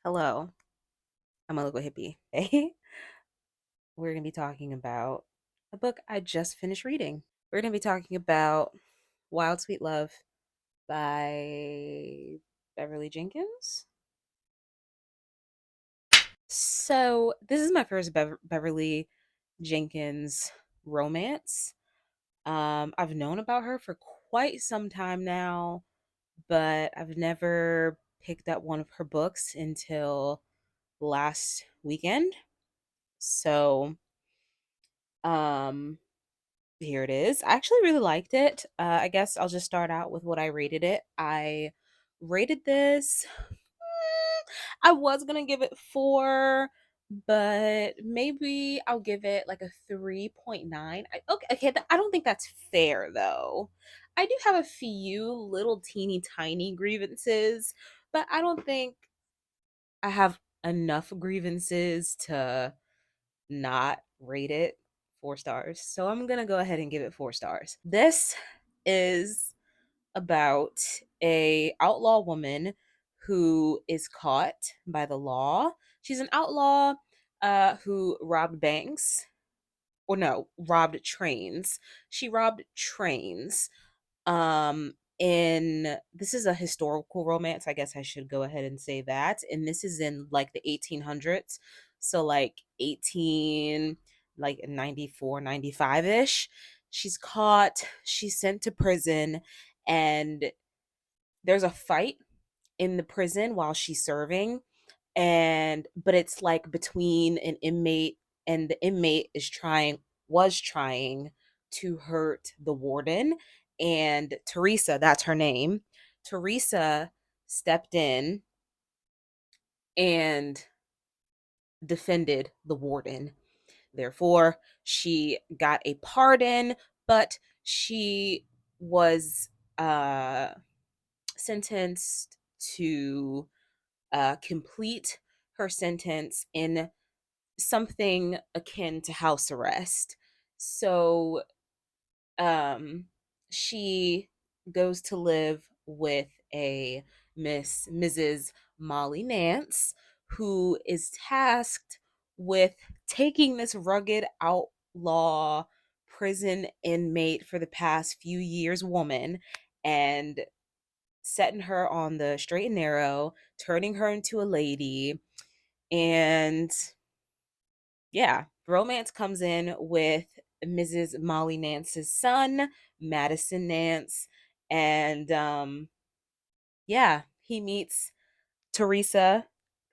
Hello, I'm a local hippie. Hey, we're going to be talking about a book I just finished reading. We're going to be talking about Wild Sweet Love by Beverly Jenkins. So, this is my first Beverly Jenkins romance. I've known about her for quite some time now, but I've never picked up one of her books until last weekend. So, um here it is. I actually really liked it. I guess I'll just start out with what I rated it. I rated this. I was gonna give it 4, but maybe I'll give it like a 3.9. Okay, I don't think that's fair though. I do have a few little teeny tiny grievances, but I don't think I have enough grievances to not rate it 4 stars. So I'm going to go ahead and give it 4 stars. This is about a outlaw woman who is caught by the law. She's an outlaw who robbed banks, or no, robbed trains. She robbed trains. In This is a historical romance. I guess I should go ahead and say that. And this is in like the 1800s. So like 18 like 94, 95ish. She's caught, she's sent to prison, and there's a fight in the prison while she's serving, and but it's like between an inmate, and the inmate was trying to hurt the warden, and Teresa, that's her name. Teresa stepped in and defended the warden. Therefore, she got a pardon, but she was uh sentenced to complete her sentence in something akin to house arrest. So um she goes to live with a Mrs. Molly Nance, who is tasked with taking this rugged outlaw prison inmate for the past few years woman and setting her on the straight and narrow, turning her into a lady. And yeah, romance comes in with Mrs. Molly Nance's son, Madison Nance, and yeah, he meets Teresa.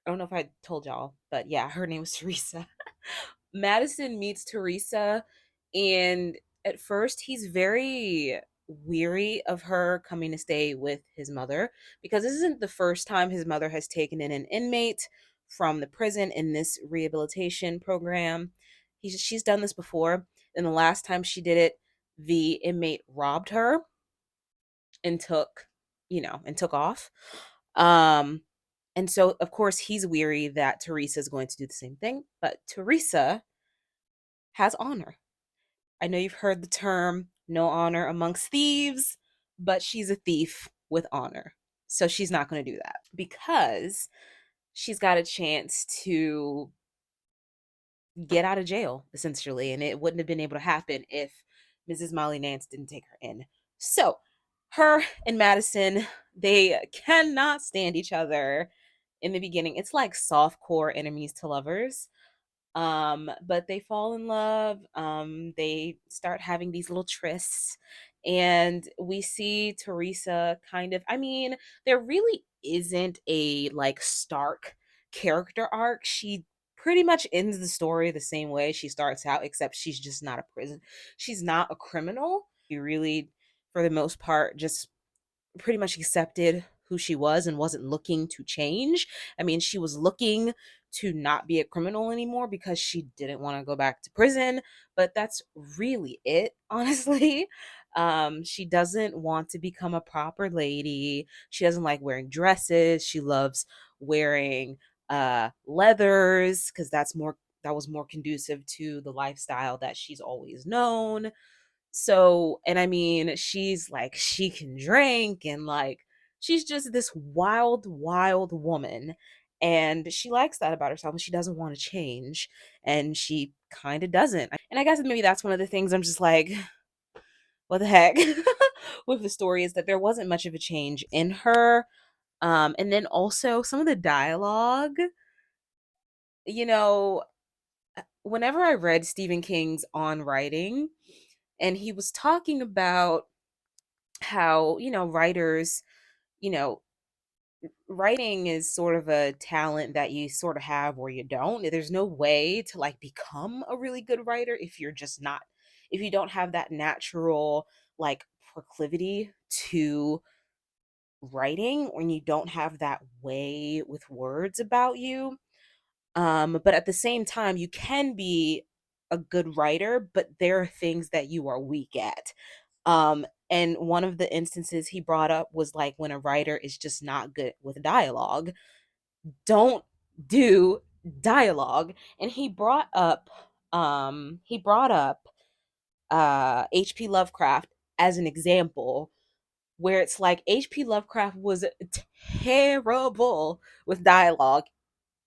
I don't know if I told y'all, but yeah, her name was Teresa. Madison meets Teresa, and at first he's very weary of her coming to stay with his mother, because this isn't the first time his mother has taken in an inmate from the prison in this rehabilitation program. She's done this before, and the last time she did it, the inmate robbed her and took off. Um and so of course he's weary that Teresa is going to do the same thing, but Teresa has honor. I know you've heard the term no honor amongst thieves, but she's a thief with honor. So she's not going to do that because she's got a chance to get out of jail, essentially. And it wouldn't have been able to happen if Mrs. Molly Nance didn't take her in. So her and Madison, they cannot stand each other in the beginning. It's like soft core enemies to lovers. But they fall in love. They start having these little trysts, and we see Teresa kind of, I mean, there really isn't a like stark character arc. She pretty much ends the story the same way she starts out, except she's just not a prison. She's not a criminal. You really, for the most part, just pretty much accepted who she was and wasn't looking to change. I mean, she was looking to not be a criminal anymore because she didn't want to go back to prison, but that's really it, honestly. She doesn't want to become a proper lady. She doesn't like wearing dresses. She loves wearing leathers because that was more conducive to the lifestyle that she's always known. So, and I mean, she's like, she can drink, and like, she's just this wild, wild woman. And she likes that about herself and she doesn't want to change. And she kind of doesn't. And I guess maybe that's one of the things I'm just like, what the heck with the story is that there wasn't much of a change in her. And then also some of the dialogue, you know, whenever I read Stephen King's On Writing, and he was talking about how, writers, you know, writing is sort of a talent that you sort of have or you don't. There's no way to like become a really good writer if you're just not, if you don't have that natural like proclivity to writing, when you don't have that way with words about you. But at the same time, you can be a good writer, but there are things that you are weak at. And one of the instances he brought up was like when a writer is just not good with dialogue, don't do dialogue. And he brought up HP Lovecraft as an example, where it's like HP Lovecraft was terrible with dialogue.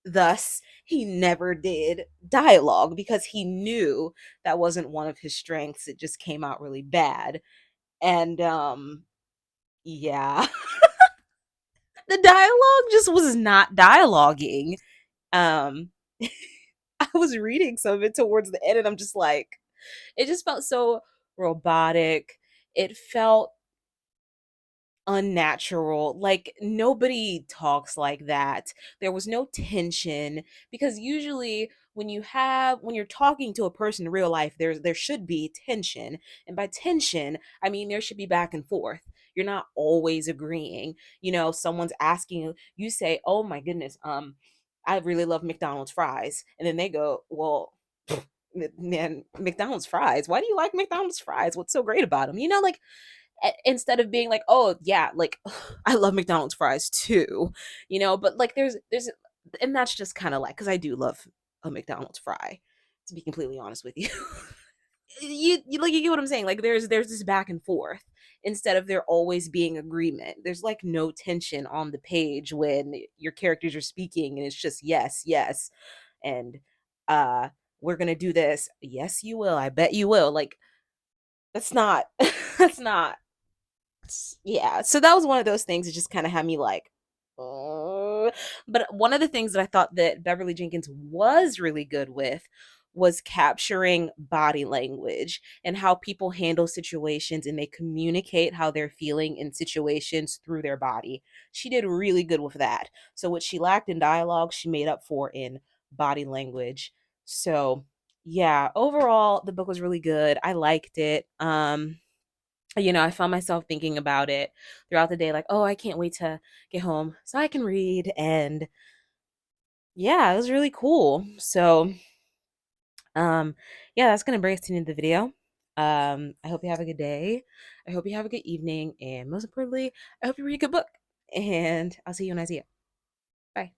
Thus, he never did dialogue because he knew that wasn't one of his strengths. It just came out really bad. And yeah, the dialogue just was not dialoguing. Um I was reading some of it towards the end and I'm just like, it just felt so robotic. It felt unnatural. Like nobody talks like that. There was no tension because usually when you're talking to a person in real life, there should be tension. And by tension, I mean there should be back and forth. You're not always agreeing. Someone's asking you, you say, "Oh my goodness, I really love McDonald's fries." And then they go, "Well, man, McDonald's fries. Why do you like McDonald's fries? What's so great about them?" Like instead of being like, "Oh yeah, like I love McDonald's fries too," but like there's and that's just kind of like, because I do love a McDonald's fry, to be completely honest with you. You like, you get what I'm saying? Like there's this back and forth instead of there always being agreement. There's like no tension on the page when your characters are speaking and it's just yes, yes, and uh we're gonna do this. Yes, you will. I bet you will. Like that's not that's not yeah, so that was one of those things that just kind of had me like, "Uh," but one of the things that I thought that Beverly Jenkins was really good with was capturing body language and how people handle situations and they communicate how they're feeling in situations through their body. She did really good with that. So what she lacked in dialogue, she made up for in body language. So, yeah, overall the book was really good. I liked it. I found myself thinking about it throughout the day, like, oh, I can't wait to get home so I can read. And yeah, it was really cool. So, um, yeah, that's gonna bring us to the end of the video. I hope you have a good day. I hope you have a good evening, and most importantly, I hope you read a good book. And I'll see you when I see you. Bye.